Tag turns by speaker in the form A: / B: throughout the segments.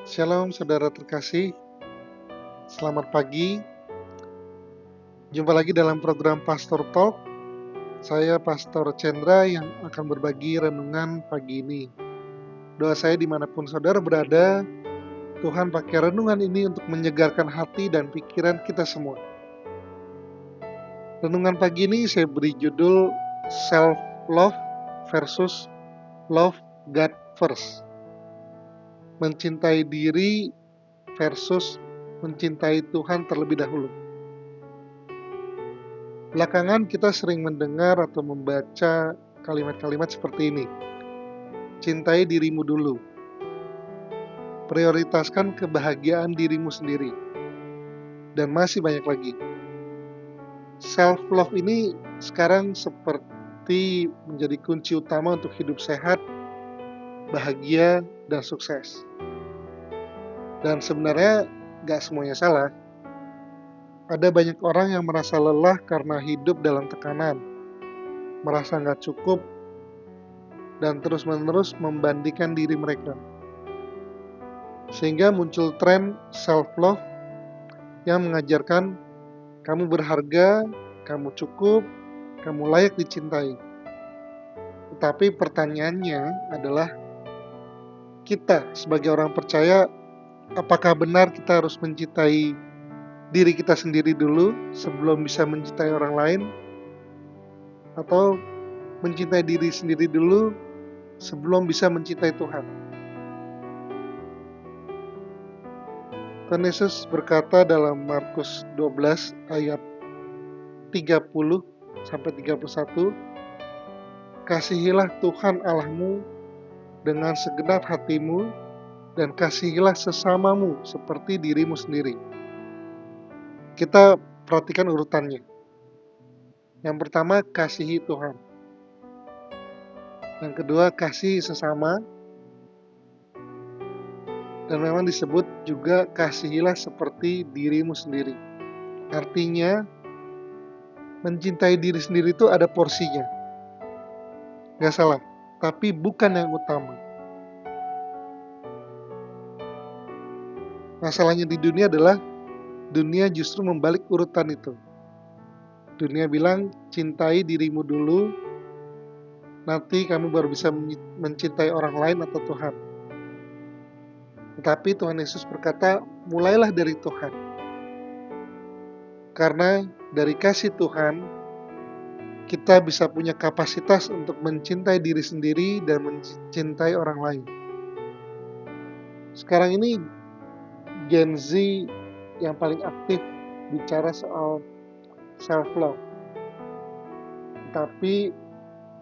A: Shalom saudara terkasih, selamat pagi. Jumpa lagi dalam program Pastor Talk. Saya Pastor Chandra yang akan berbagi renungan pagi ini. Doa saya dimanapun saudara berada, Tuhan pakai renungan ini untuk menyegarkan hati dan pikiran kita semua. Renungan pagi ini saya beri judul Self-Love versus Love God First. Mencintai diri versus mencintai Tuhan terlebih dahulu. Belakangan kita sering mendengar atau membaca kalimat-kalimat seperti ini. Cintai dirimu dulu. Prioritaskan kebahagiaan dirimu sendiri. Dan masih banyak lagi. Self-love ini sekarang seperti menjadi kunci utama untuk hidup sehat, bahagia, dan sukses. Dan sebenarnya gak semuanya salah. Ada banyak orang yang merasa lelah karena hidup dalam tekanan, merasa gak cukup, dan terus-menerus membandingkan diri mereka. Sehingga muncul tren self-love yang mengajarkan kamu berharga, kamu cukup, kamu layak dicintai. Tetapi pertanyaannya adalah, kita sebagai orang percaya, apakah benar kita harus mencintai diri kita sendiri dulu sebelum bisa mencintai orang lain? Atau mencintai diri sendiri dulu sebelum bisa mencintai Tuhan? Tuhan Yesus berkata dalam Markus 12 ayat 30 sampai 31, kasihilah Tuhan Allahmu dengan segenap hatimu dan kasihilah sesamamu seperti dirimu sendiri. Kita perhatikan urutannya. Yang pertama, kasihi Tuhan. Yang kedua, kasihi sesama. Dan memang disebut juga kasihilah seperti dirimu sendiri. Artinya, mencintai diri sendiri itu ada porsinya. Gak salah, tapi bukan yang utama. Masalahnya di dunia adalah dunia justru membalik urutan itu. Dunia bilang, cintai dirimu dulu, nanti kamu baru bisa mencintai orang lain atau Tuhan. Tetapi Tuhan Yesus berkata, mulailah dari Tuhan. Karena dari kasih Tuhan, kita bisa punya kapasitas untuk mencintai diri sendiri dan mencintai orang lain. Sekarang ini Gen Z yang paling aktif bicara soal self-love. Tapi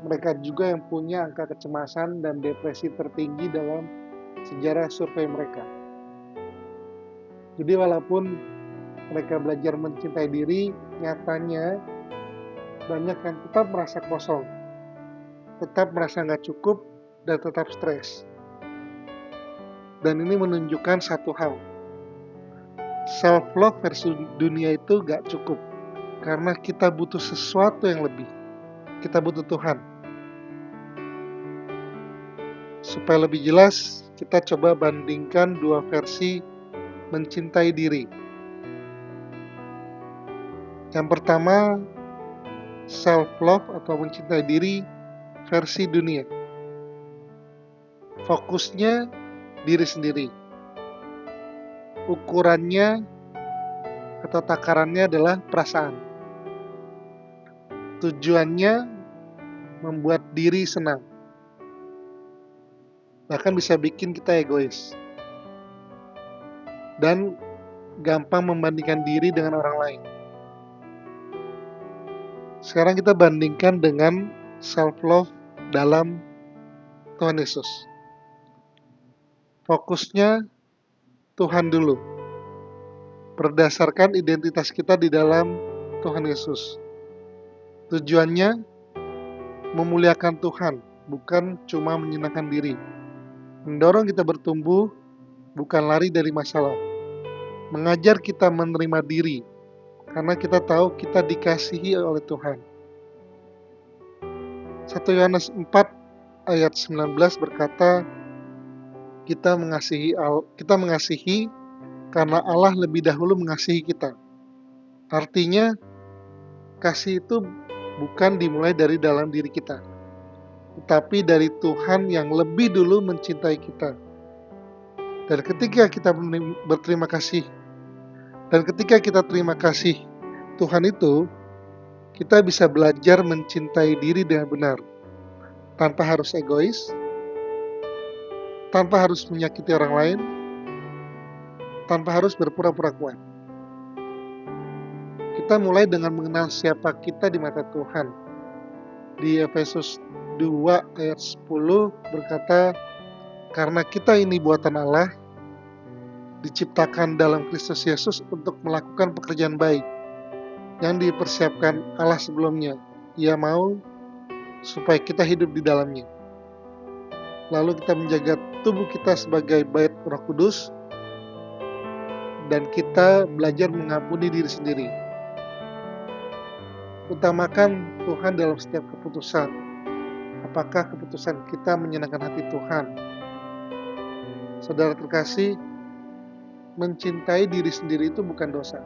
A: mereka juga yang punya angka kecemasan dan depresi tertinggi dalam sejarah survei mereka. Jadi walaupun mereka belajar mencintai diri, nyatanya banyak yang tetap merasa kosong, tetap merasa gak cukup, dan tetap stres. Dan ini menunjukkan satu hal, self-love versus dunia itu gak cukup, karena kita butuh sesuatu yang lebih. Kita butuh Tuhan. Supaya lebih jelas, kita coba bandingkan dua versi mencintai diri. Yang pertama, self-love atau mencintai diri versi dunia. Fokusnya diri sendiri. Ukurannya atau takarannya adalah perasaan. Tujuannya membuat diri senang. Bahkan bisa bikin kita egois. Dan gampang membandingkan diri dengan orang lain. Sekarang kita bandingkan dengan self-love dalam Tuhan Yesus. Fokusnya Tuhan dulu. Berdasarkan identitas kita di dalam Tuhan Yesus. Tujuannya memuliakan Tuhan, bukan cuma menyenangkan diri. Mendorong kita bertumbuh, bukan lari dari masalah. Mengajar kita menerima diri, karena kita tahu kita dikasihi oleh Tuhan. 1 Yohanes 4 ayat 19 berkata, kita mengasihi karena Allah lebih dahulu mengasihi kita. Artinya, kasih itu bukan dimulai dari dalam diri kita, tetapi dari Tuhan yang lebih dulu mencintai kita. Dan ketika kita berterima kasih, dan ketika kita terima kasih Tuhan itu, kita bisa belajar mencintai diri dengan benar, tanpa harus egois, tanpa harus menyakiti orang lain, tanpa harus berpura-pura kuat. Kita mulai dengan mengenal siapa kita di mata Tuhan. Di Efesus 2 ayat 10 berkata, karena kita ini buatan Allah, diciptakan dalam Kristus Yesus untuk melakukan pekerjaan baik yang dipersiapkan Allah sebelumnya. Ia mau supaya kita hidup di dalamnya. Lalu kita menjaga tubuh kita sebagai bait Roh Kudus, dan kita belajar mengampuni diri sendiri. Utamakan Tuhan dalam setiap keputusan. Apakah keputusan kita menyenangkan hati Tuhan? Saudara terkasih, mencintai diri sendiri itu bukan dosa,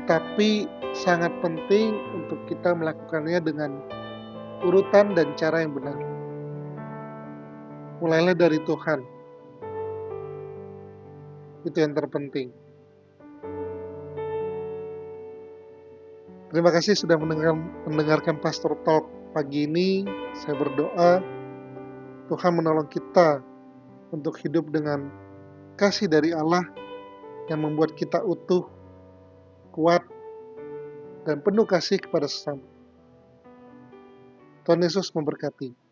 A: tetapi sangat penting untuk kita melakukannya dengan urutan dan cara yang benar. Mulailah dari Tuhan. Itu yang terpenting. Terima kasih sudah mendengarkan Pastor Talk pagi ini. Saya berdoa Tuhan menolong kita untuk hidup dengan kasih dari Allah yang membuat kita utuh, kuat, dan penuh kasih kepada sesama. Tuhan Yesus memberkati.